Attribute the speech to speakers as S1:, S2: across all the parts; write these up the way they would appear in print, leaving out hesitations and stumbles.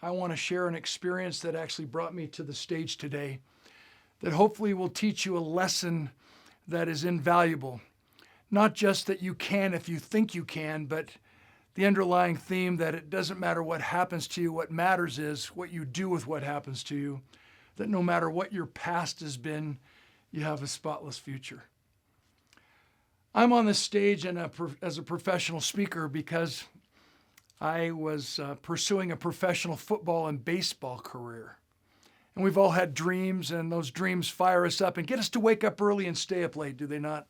S1: I want to share an experience that actually brought me to the stage today that hopefully will teach you a lesson that is invaluable. Not just that you can if you think you can, but the underlying theme that it doesn't matter what happens to you, what matters is what you do with what happens to you, that no matter what your past has been, you have a spotless future. I'm on this stage as a professional speaker because I was pursuing a professional football and baseball career. And we've all had dreams, and those dreams fire us up and get us to wake up early and stay up late, do they not?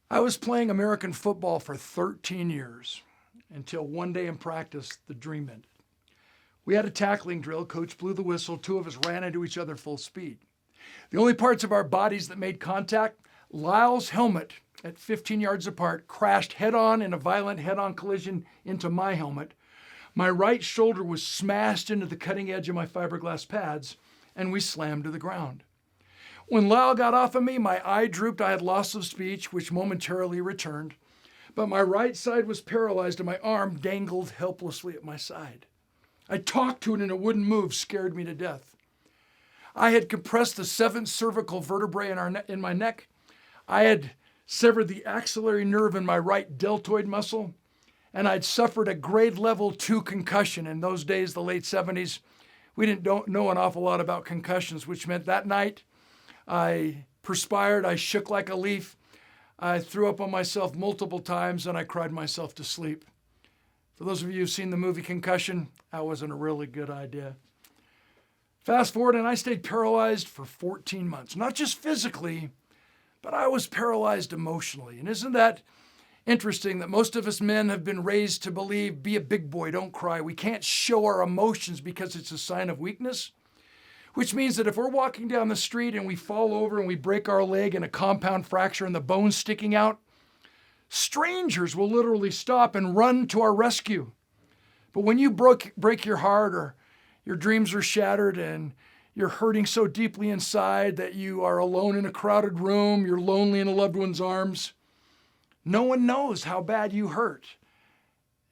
S1: I was playing American football for 13 years until one day in practice, the dream ended. We had a tackling drill. Coach blew the whistle. Two of us ran into each other full speed. The only parts of our bodies that made contact, Lyle's helmet at 15 yards apart crashed head-on in a violent head-on collision into my helmet. My right shoulder was smashed into the cutting edge of my fiberglass pads, and we slammed to the ground. When Lyle got off of me, my eye drooped. I had loss of speech, which momentarily returned, but my right side was paralyzed and my arm dangled helplessly at my side. I talked to it and it wouldn't move, scared me to death. I had compressed the 7th cervical vertebrae in my neck. I had severed the axillary nerve in my right deltoid muscle, and I'd suffered a grade level 2 concussion. In those days, the late 70s, we didn't know an awful lot about concussions, which meant that night I perspired, I shook like a leaf, I threw up on myself multiple times, and I cried myself to sleep. For those of you who've seen the movie Concussion, that wasn't a really good idea. Fast forward, and I stayed paralyzed for 14 months, not just physically, but I was paralyzed emotionally. And isn't that interesting that most of us men have been raised to believe, be a big boy, don't cry. We can't show our emotions because it's a sign of weakness, which means that if we're walking down the street and we fall over and we break our leg in a compound fracture and the bone's sticking out, strangers will literally stop and run to our rescue. But when you break your heart or your dreams are shattered and you're hurting so deeply inside that you are alone in a crowded room, you're lonely in a loved one's arms, no one knows how bad you hurt.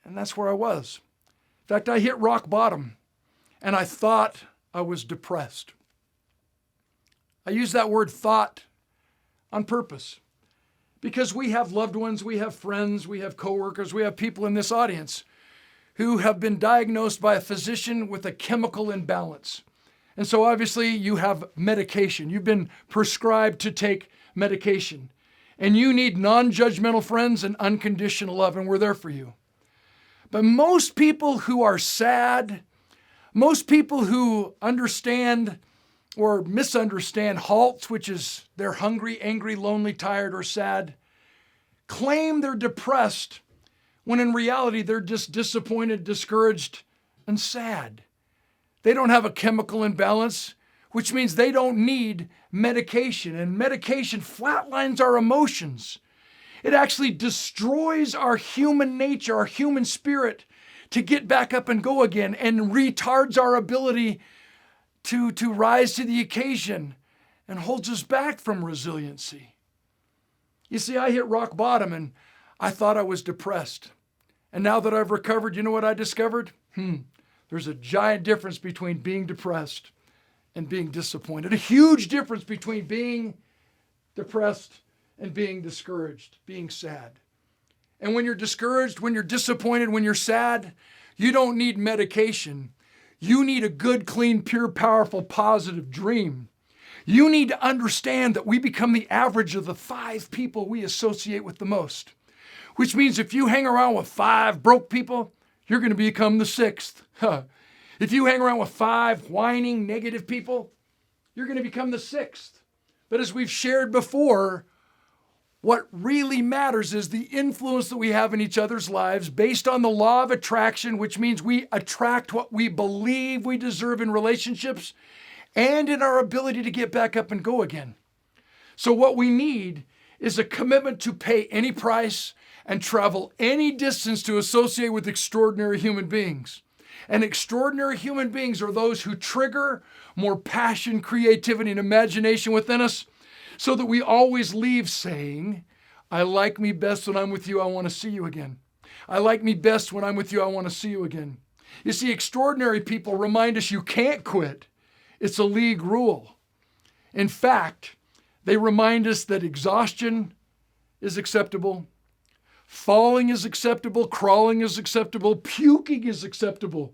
S1: And that's where I was. In fact, I hit rock bottom and I thought I was depressed. I use that word thought on purpose because we have loved ones, we have friends, we have coworkers, we have people in this audience who have been diagnosed by a physician with a chemical imbalance. And so obviously you have medication. You've been prescribed to take medication. And you need non-judgmental friends and unconditional love, and we're there for you. But most people who are sad, most people who understand or misunderstand HALT, which is they're hungry, angry, lonely, tired, or sad, claim they're depressed when in reality they're just disappointed, discouraged, and sad. They don't have a chemical imbalance, which means they don't need medication. And medication flatlines our emotions. It actually destroys our human nature, our human spirit, to get back up and go again, and retards our ability to rise to the occasion and holds us back from resiliency. You see, I hit rock bottom and I thought I was depressed. And now that I've recovered, you know what I discovered? There's a giant difference between being depressed and being disappointed. A huge difference between being depressed and being discouraged, being sad. And when you're discouraged, when you're disappointed, when you're sad, you don't need medication. You need a good, clean, pure, powerful, positive dream. You need to understand that we become the average of the 5 people we associate with the most, which means if you hang around with 5 broke people, you're going to become the 6th. If you hang around with 5 whining, negative people, you're going to become the 6th. But as we've shared before, what really matters is the influence that we have in each other's lives based on the law of attraction, which means we attract what we believe we deserve in relationships and in our ability to get back up and go again. So what we need is a commitment to pay any price and travel any distance to associate with extraordinary human beings. And extraordinary human beings are those who trigger more passion, creativity, and imagination within us, so that we always leave saying, I like me best when I'm with you, I want to see you again. I like me best when I'm with you, I want to see you again. You see, extraordinary people remind us you can't quit. It's a league rule. In fact, they remind us that exhaustion is acceptable, falling is acceptable, crawling is acceptable, puking is acceptable,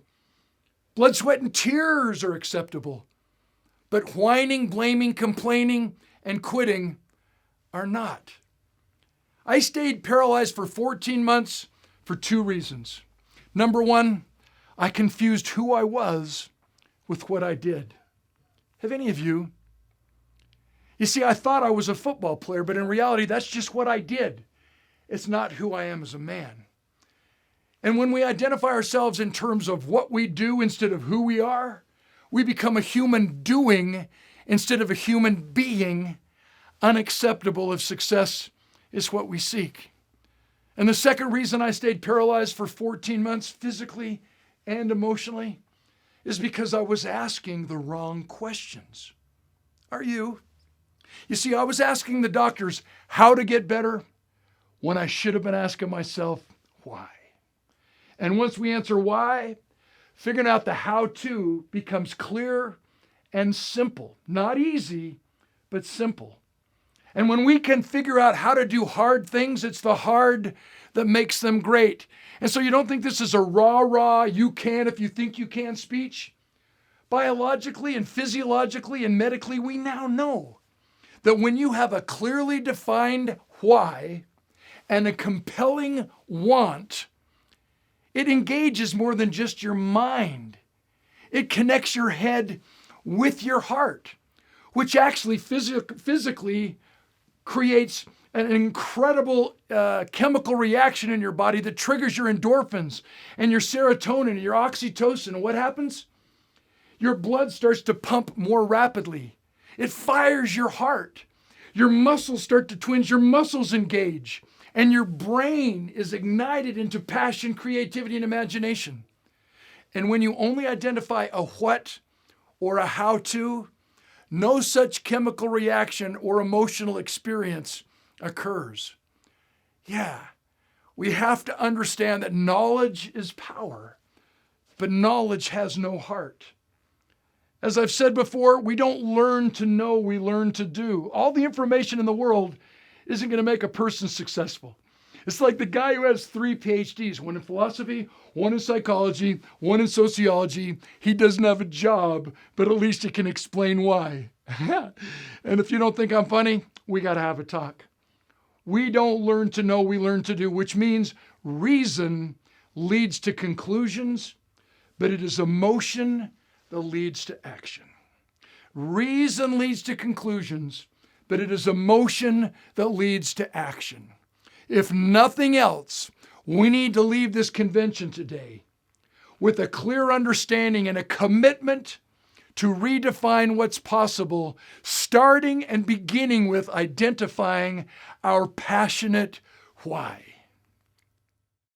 S1: blood, sweat, and tears are acceptable. But whining, blaming, complaining, and quitting are not. I stayed paralyzed for 14 months for 2 reasons. Number 1, I confused who I was with what I did. Have any of you? You see, I thought I was a football player, but in reality, that's just what I did. It's not who I am as a man. And when we identify ourselves in terms of what we do instead of who we are, we become a human doing instead of a human being, unacceptable if success is what we seek. And the second reason I stayed paralyzed for 14 months, physically and emotionally, is because I was asking the wrong questions. Are you? You see, I was asking the doctors how to get better when I should have been asking myself why. And once we answer why, figuring out the how-to becomes clear and simple. Not easy, but simple. And when we can figure out how to do hard things, it's the hard that makes them great. And so you don't think this is a rah-rah, you can if you think you can speech? Biologically and physiologically and medically, we now know that when you have a clearly defined why and a compelling want, it engages more than just your mind. It connects your head with your heart, which actually physically creates an incredible chemical reaction in your body that triggers your endorphins and your serotonin and your oxytocin. And what happens? Your blood starts to pump more rapidly. It fires your heart. Your muscles start to twinge, your muscles engage, and your brain is ignited into passion, creativity, and imagination. And when you only identify a what or a how-to, no such chemical reaction or emotional experience occurs. Yeah, we have to understand that knowledge is power, but knowledge has no heart. As I've said before, we don't learn to know, we learn to do. All the information in the world isn't going to make a person successful. It's like the guy who has 3 PhDs, one in philosophy, one in psychology, one in sociology. He doesn't have a job, but at least he can explain why. And if you don't think I'm funny, we got to have a talk. We don't learn to know, we learn to do, which means reason leads to conclusions, but it is emotion that leads to action. Reason leads to conclusions, but it is emotion that leads to action. If nothing else, we need to leave this convention today with a clear understanding and a commitment to redefine what's possible, starting and beginning with identifying our passionate why.